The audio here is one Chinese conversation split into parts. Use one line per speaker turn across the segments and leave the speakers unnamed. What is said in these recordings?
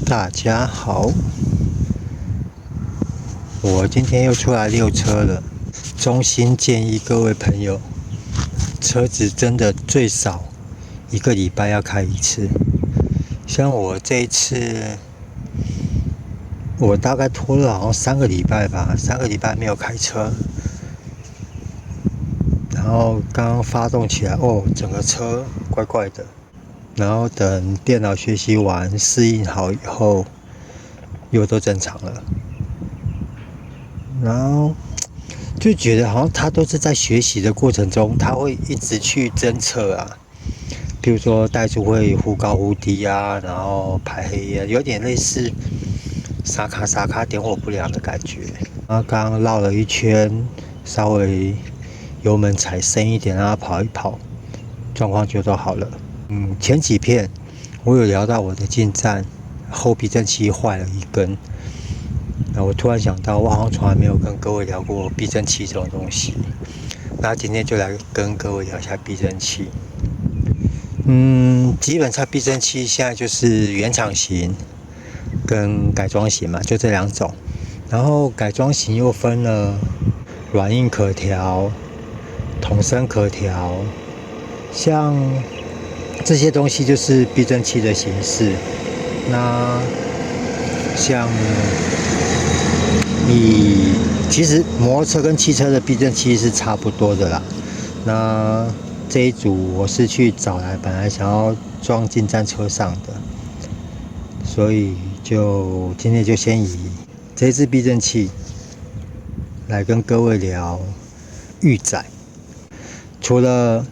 大家好，我今天又出来溜车了。衷心建议各位朋友，车子真的最少1个礼拜要开一次。像我这一次，我大概拖了好像3个礼拜吧，3个礼拜没有开车。然后刚发动起来，整个车怪怪的。然后等电脑学习完、适应好以后，又都正常了。然后就觉得好像它都是在学习的过程中，它会一直去侦测啊，譬如说怠速会忽高忽低啊，然后排黑啊，有点类似刹卡点火不良的感觉。然后刚刚绕了一圈，稍微油门踩深一点，让它跑一跑，状况就都好了。前几片我有聊到我的进站后避震器坏了一根，那我突然想到，我好像从来没有跟各位聊过避震器这种东西。那今天就来跟各位聊一下避震器。基本上避震器现在就是原厂型跟改装型嘛，就这2种。然后改装型又分了软硬可调、筒身可调，像这些东西就是避震器的形式。那像其实摩托车跟汽车的避震器是差不多的啦。那这一组我是去找来，本来想要装进站车上的，所以今天就先以这支避震器来跟各位聊预载。除了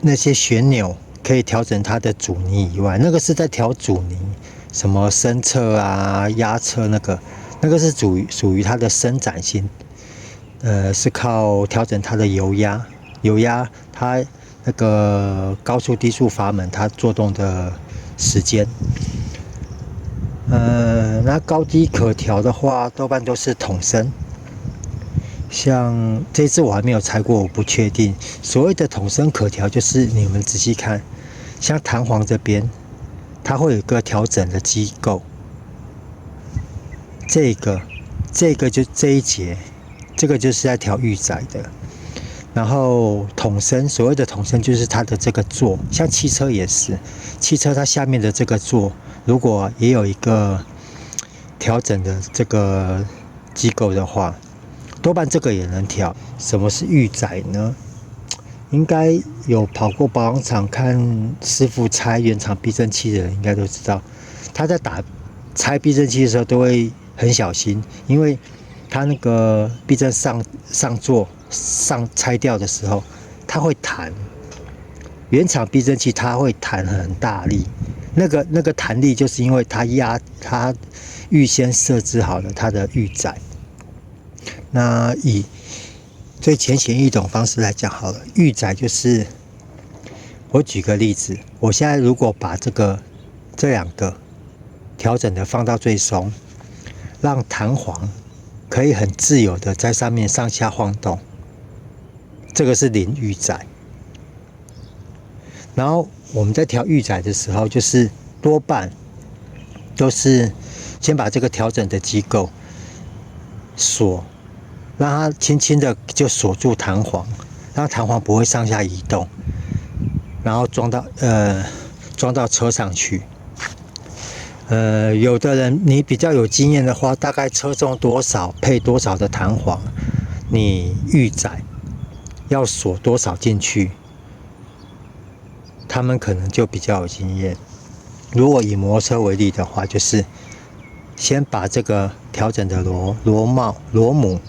那些旋钮可以调整它的阻尼以外，那个是在调阻尼，什么升侧啊、压侧那个是属于它的伸展性，是靠调整它的油压它那个高速低速阀门它作动的时间。那高低可调的话，多半都是筒身。像这次我还没有拆过，我不确定。所谓的筒身可调，就是你们仔细看，像弹簧这边，它会有一个调整的机构。这个就这一节，这个就是在调预载的。然后筒身，所谓的筒身就是它的这个座，像汽车也是，汽车它下面的这个座，如果也有一个调整的这个机构的话，多半这个也能调。什么是预载呢？应该有跑过保养厂看师傅拆原厂避震器的人应该都知道，他在拆避震器的时候都会很小心，因为他那个避震上座拆掉的时候，它会弹。原厂避震器它会弹很大力，那个弹力就是因为它预先设置好了它的预载。那以最浅显易懂方式来讲好了，预载就是我举个例子，我现在如果把这2个调整的放到最松，让弹簧可以很自由的在上面上下晃动，这个是零预载。然后我们在调预载的时候，就是多半都是先把这个调整的机构锁，让它轻轻的就锁住弹簧，让弹簧不会上下移动，然后装到车上去。有的人你比较有经验的话，大概车重多少配多少的弹簧，你预载要锁多少进去，他们可能就比较有经验。如果以摩托车为例的话，就是先把这个调整的螺母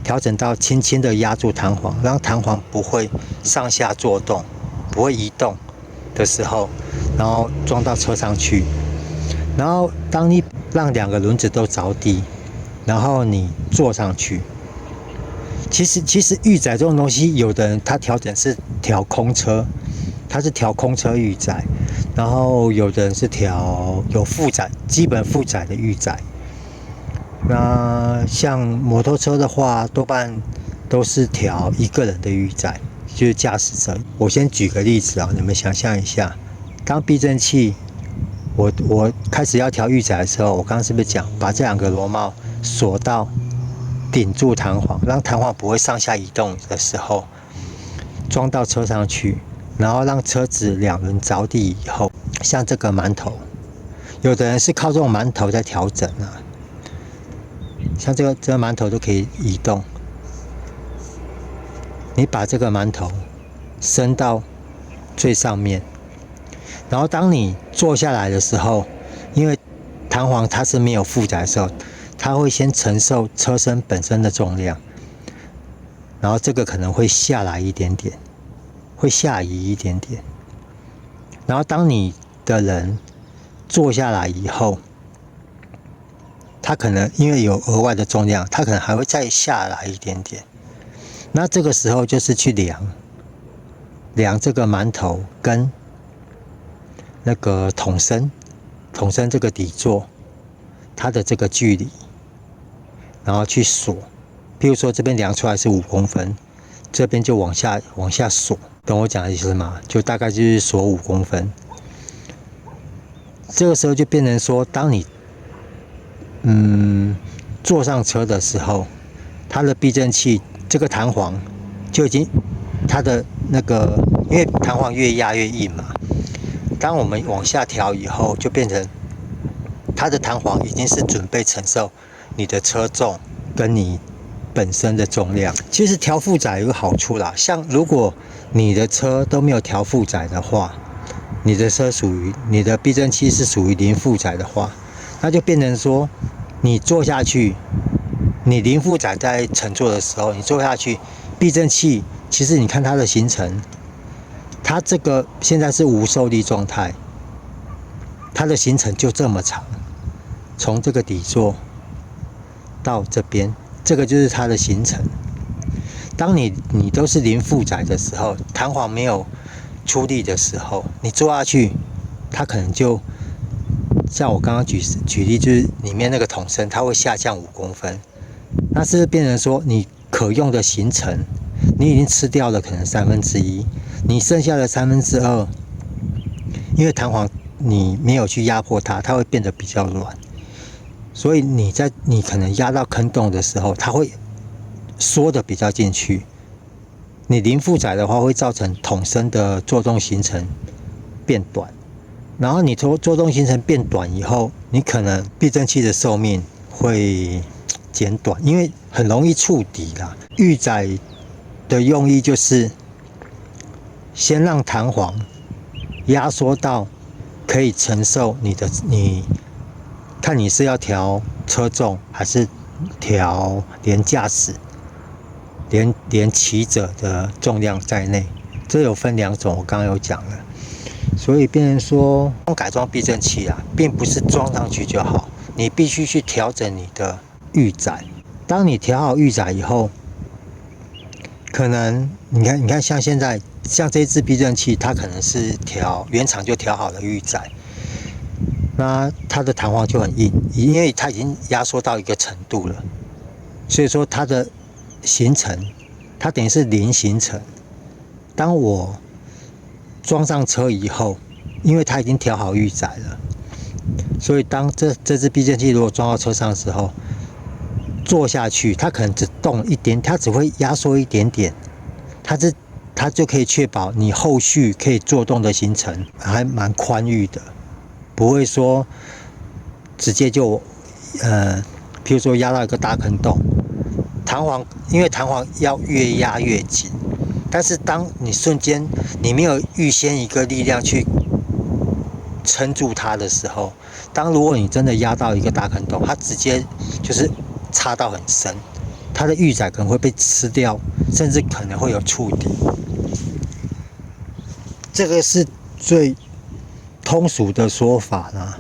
调整到轻轻的压住弹簧，让弹簧不会上下作动，不会移动的时候，然后装到车上去。然后当你让2个轮子都着地，然后你坐上去，其实预载这种东西，有的人他调整是调空车，它是调空车预载，然后有的人是调有负载基本负载的预载。那像摩托车的话，多半都是调1个人的预载，就是驾驶者。我先举个例子啊，你们想象一下，当避震器我开始要调预载的时候，我刚刚是不是讲把这2个螺帽锁到顶住弹簧，让弹簧不会上下移动的时候，装到车上去，然后让车子2轮着地以后，像这个馒头，有的人是靠这种馒头在调整啊，像这个馒头都可以移动。你把这个馒头升到最上面，然后当你坐下来的时候，因为弹簧它是没有负载的时候，它会先承受车身本身的重量，然后这个可能会下来一点点，会下移一点点，然后当你的人坐下来以后，它可能因为有额外的重量，它可能还会再下来一点点。那这个时候就是去量这个馒头跟那个筒身这个底座它的这个距离，然后去锁。譬如说这边量出来是5公分，这边就往下锁，懂我讲的意思吗？就大概就是锁5公分。这个时候就变成说，当你坐上车的时候，它的避震器这个弹簧就已经它的那个，因为弹簧越压越硬嘛，当我们往下调以后，就变成它的弹簧已经是准备承受你的车重跟你本身的重量。其实调负载有个好处啦，像如果你的车都没有调负载的话，你的车你的避震器是属于零负载的话，那就变成说你坐下去，你零负载在乘坐的时候，你坐下去，避震器其实你看它的行程，它这个现在是无受力状态，它的行程就这么长，从这个底座到这边，这个就是它的行程。当你都是零负载的时候，弹簧没有出力的时候，你坐下去，它可能就像我刚刚举例，就是里面那个筒身，它会下降5公分。那是不是变成说你可用的行程，你已经吃掉了可能1/3，你剩下的2/3，因为弹簧你没有去压迫它，它会变得比较软，所以你可能压到坑洞的时候，它会缩的比较进去。你零负载的话，会造成筒身的作动行程变短，然后你作动行程变短以后，你可能避震器的寿命会减短，因为很容易触底啦。预载的用意就是先让弹簧压缩到可以承受你看你是要调车重还是调连驾驶连骑者的重量在内，这有分2种，我刚刚有讲了。所以变成说改装避震器啊，并不是装上去就好，你必须去调整你的预载。当你调好预载以后，可能你看像现在像这支避震器，它可能是原厂就调好了预载，那它的弹簧就很硬，因为它已经压缩到一个程度了，所以说它的行程，它等于是零行程。当我装上车以后，因为它已经调好预载了，所以当这支避震器如果装到车上的时候，坐下去，它可能只动一点，它只会压缩一点点，它就可以确保你后续可以做动的行程还蛮宽裕的，不会说直接就譬如说压到一个大坑洞，因为弹簧要越压越紧，但是当你瞬间你没有预先一个力量去撑住它的时候，如果你真的压到一个大坑洞，它直接就是插到很深，它的预载可能会被吃掉，甚至可能会有触底。这个是最通俗的说法啦。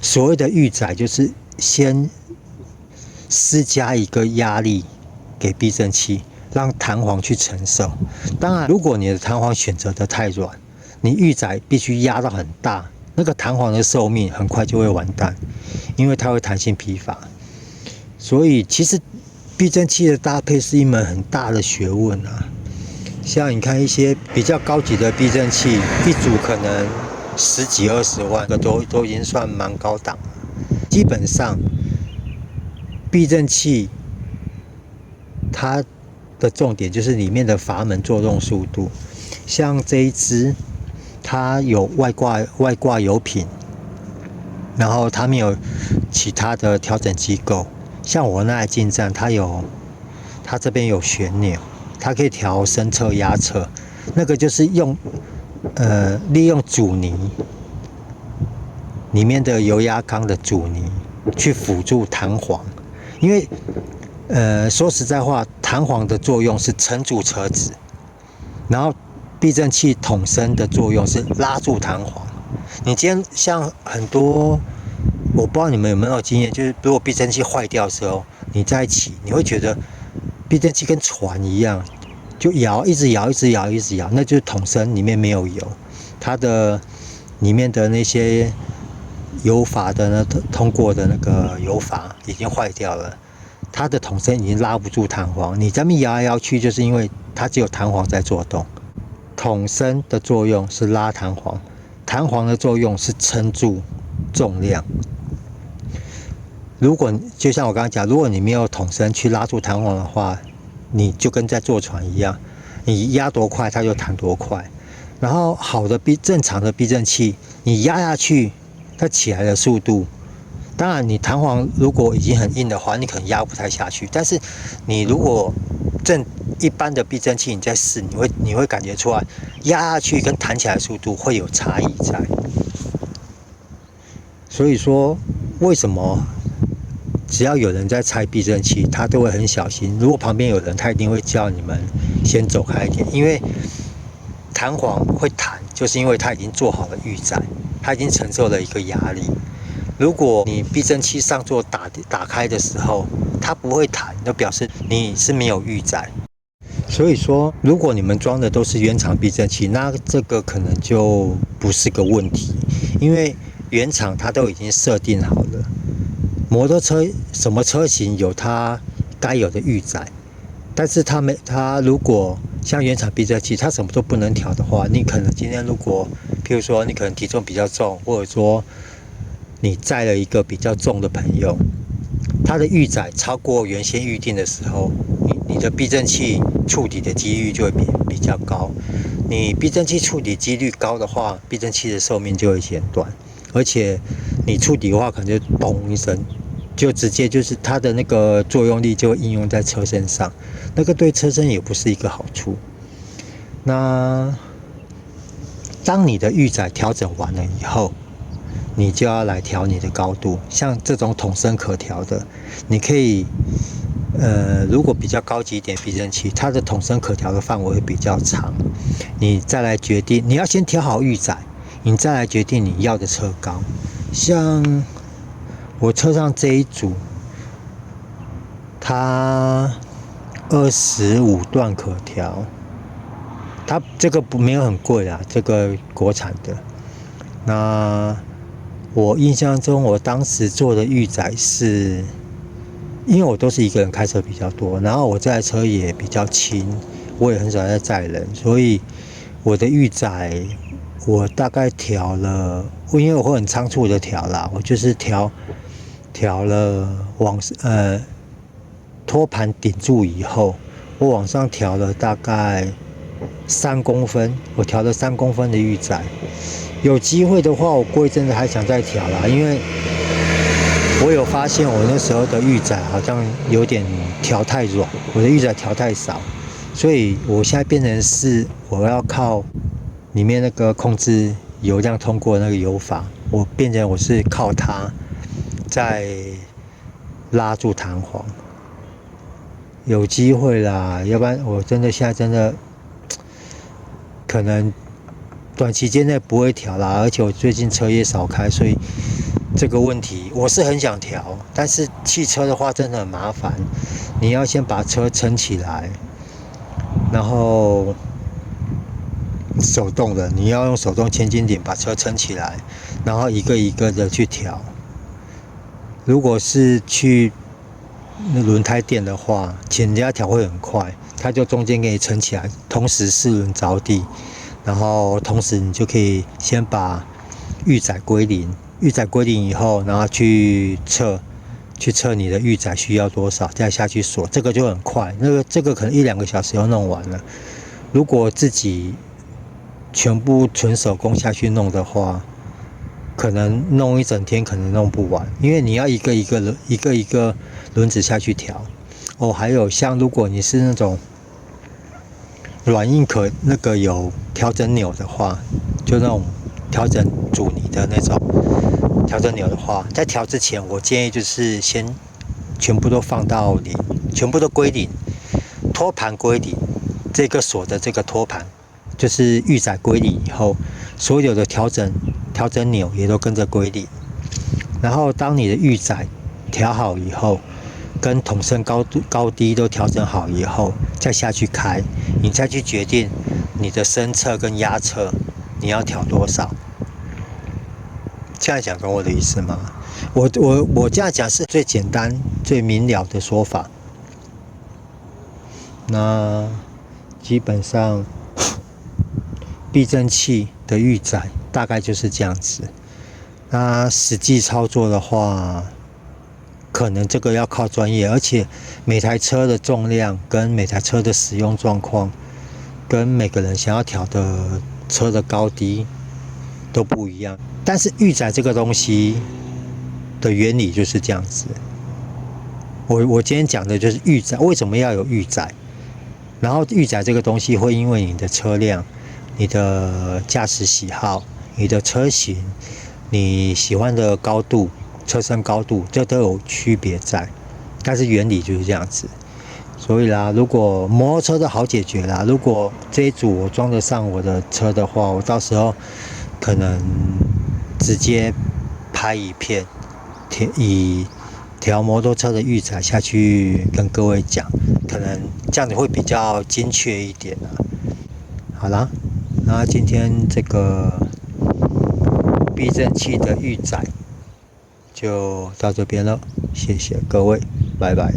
所谓的预载就是先施加一个压力给避震器，让弹簧去承受。当然，如果你的弹簧选择的太软，你预载必须压到很大，那个弹簧的寿命很快就会完蛋，因为它会弹性疲乏。所以其实避震器的搭配是一门很大的学问啊。像你看一些比较高级的避震器，一组可能10几20万，都已经算蛮高档了。基本上，避震器它的重点就是里面的阀门作用速度。像这一支，它有外挂油品，然后它没有其他的调整机构。像我那台进站，它这边有旋钮，它可以调升侧压侧，那个就是利用阻尼里面的油压缸的阻尼去辅助弹簧，因为说实在话，弹簧的作用是撑住车子，然后避震器筒身的作用是拉住弹簧。你今天像很多，我不知道你们有没有经验，就是如果避震器坏掉的时候，你在骑，你会觉得避震器跟船一样，就一直摇，那就是筒身里面没有油，它的里面的那些油阀的呢，通过的那个油阀已经坏掉了，它的筒身已经拉不住弹簧，你在那边摇来摇去，就是因为它只有弹簧在做动。筒身的作用是拉弹簧，弹簧的作用是撑住重量。如果就像我刚刚讲，如果你没有筒身去拉住弹簧的话，你就跟在坐船一样，你压多快它就弹多快。然后正常的避震器，你压下去，它起来的速度，当然你弹簧如果已经很硬的话，你可能压不太下去。但是你如果一般的避震器你在试，你会感觉出来压下去跟弹起来的速度会有差异在。所以说，为什么只要有人在拆避震器，他都会很小心。如果旁边有人，他一定会叫你们先走开一点，因为弹簧会弹，就是因为它已经做好了预载，它已经承受了一个压力。如果你避震器上座打开的时候，它不会弹，就表示你是没有预载。所以说，如果你们装的都是原厂避震器，那这个可能就不是个问题，因为原厂它都已经设定好了。摩托车什么车型有它该有的预载，但是它如果像原厂避震器，它什么都不能调的话，你可能今天如果譬如说你可能体重比较重，或者说你载了一个比较重的朋友，它的预载超过原先预定的时候，你的避震器触底的几率就会比较高。你避震器触底几率高的话，避震器的寿命就会减短，而且你触底的话，可能就咚一声，就直接就是它的那个作用力就会应用在车身上，那个对车身也不是一个好处。那当你的预载调整完了以后，你就要来调你的高度。像这种筒身可调的，你可以如果比较高级一点避震器，它的筒身可调的范围会比较长，你再来决定，你要先调好预载，你再来决定你要的车高。像我车上这一组，它25段可调，它这个没有很贵啦，这个国产的。那我印象中，我当时做的预载是，因为我都是一个人开车比较多，然后我这台车也比较轻，我也很少在载人，所以我的预载我大概调了，因为我会很仓促的调啦，我就是调了托盘顶住以后，我往上调了大概3公分，我调了3公分的预载。有机会的话，我过一阵子还想再调啦，因为我有发现我那时候的预载好像有点调太软，我的预载调太少，所以我现在变成是我要靠里面那个控制油量通过那个油阀，我变成我是靠它在拉住弹簧。有机会啦，要不然我现在真的可能短期间内不会调啦，而且我最近车也少开，所以这个问题我是很想调，但是汽车的话真的很麻烦，你要先把车撑起来，然后手动的，你要用手动千斤顶把车撑起来，然后一个一个的去调。如果是去轮胎店的话，请人家调会很快，它就中间给你撑起来，同时4轮着地，然后同时你就可以先把预载归零，预载归零以后，然后去测你的预载需要多少，再下去锁，这个就很快。这个可能1-2个小时就弄完了。如果自己全部纯手工下去弄的话，可能弄一整天可能弄不完，因为你要一个一个轮子下去调。哦，还有像如果你是那种软硬可那个有调整钮的话，就那种调整阻尼的那种调整钮的话，在调之前，我建议就是先全部都放到零，全部都归零，托盘归零，这个锁的这个托盘就是预载归零以后，所有的调整钮也都跟着归零。然后当你的预载调好以后，跟筒身高低都调整好以后，再下去开，你再去决定你的身侧跟压侧你要调多少。这样讲懂我的意思吗？我这样讲是最简单、最明了的说法。那基本上避震器的预载大概就是这样子。那实际操作的话，可能这个要靠专业，而且每台车的重量跟每台车的使用状况，跟每个人想要调的车的高低都不一样。但是预载这个东西的原理就是这样子。我今天讲的就是预载，为什么要有预载？然后预载这个东西会因为你的车辆、你的驾驶喜好、你的车型、你喜欢的高度、车身高度，这都有区别在。但是原理就是这样子。所以啦，如果摩托车的好解决啦，如果这一组我装得上我的车的话，我到时候可能直接拍一片，以调摩托车的预载下去跟各位讲，可能这样子会比较精确一点啊。好啦，那今天这个避震器的预载就到这边了，谢谢各位，拜拜。